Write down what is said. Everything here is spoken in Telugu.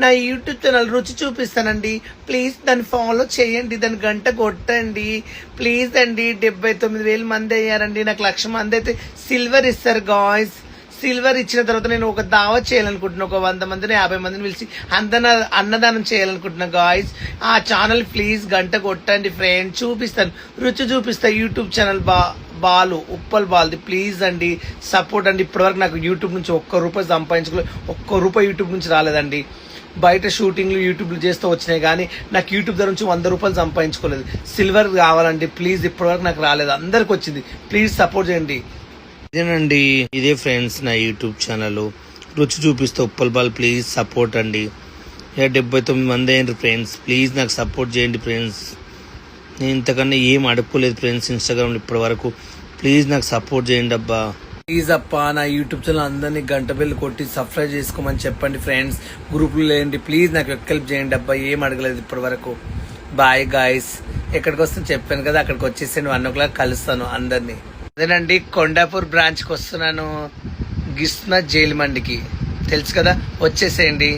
నా యూట్యూబ్ ఛానల్ రుచి చూపిస్తానండి. ప్లీజ్ దాన్ని ఫాలో చేయండి, దాని గంట కొట్టండి ప్లీజ్ అండి. 79,000 మంది అయ్యారండి. నాకు 1,00,000 మంది అయితే సిల్వర్ ఇస్తారు గాయ్స్. సిల్వర్ ఇచ్చిన తర్వాత నేను ఒక దావత్ చేయాలనుకుంటున్నా. ఒక 100 మందిని 50 మందిని పిలిచి అన్నదానం చేయాలనుకుంటున్నా గాయ్స్. ఆ ఛానల్ ప్లీజ్ గంట కొట్టండి ఫ్రెండ్. చూపిస్తాను, రుచి చూపిస్తా. యూట్యూబ్ ఛానల్ బాలు ఉప్పల్ బాల్ది. ప్లీజ్ అండి సపోర్ట్ అండి. ఇప్పటివరకు నాకు యూట్యూబ్ నుంచి ₹1 సంపాదించుకోలేదు. ₹1 యూట్యూబ్ నుంచి రాలేదండి. బయట షూటింగ్లు యూట్యూబ్లు చేస్తూ వచ్చినాయి కానీ నాకు యూట్యూబ్ దగ్గర నుంచి ₹100 సంపాదించుకోలేదు. సిల్వర్ కావాలండి ప్లీజ్. ఇప్పటివరకు నాకు రాలేదు, అందరికి వచ్చింది. ప్లీజ్ సపోర్ట్ చేయండి. ఇదేనండి, ఇదే ఫ్రెండ్స్ నా యూట్యూబ్ ఛానల్ రుచి చూపిస్తే ఉప్పల్ బాల్. ప్లీజ్ సపోర్ట్ అండి. 79 మంది అయినారు ఫ్రెండ్స్. ప్లీజ్ నాకు సపోర్ట్ చేయండి ఫ్రెండ్స్. నేను ఇంతకన్నా ఏం అడుక్కోలేదు ఫ్రెండ్స్ ఇన్స్టాగ్రామ్లో ఇప్పటి వరకు. ప్లీజ్ నాకు సపోర్ట్ చేయండి అబ్బా. ప్లీజ్ అప్ప నా యూట్యూబ్ ఛానల్ అందరినీ గంట బెల్ కొట్టి సబ్స్క్రైబ్ చేసుకోమని చెప్పండి ఫ్రెండ్స్. గ్రూపులు లేండి ప్లీజ్. నాకు హెల్ప్ చేయండి అబ్బా. ఏం అడగలేదు ఇప్పటి వరకు. Bye guys. ఎక్కడికి వస్తాను చెప్పాను కదా, అక్కడికి వచ్చేసి 1 o'clock కలుస్తాను అందరినీ. అదేనండి, కొండాపూర్ బ్రాంచ్కి వస్తున్నాను. గిస్నా జైలు మండికి తెలుసు కదా, వచ్చేసేయండి.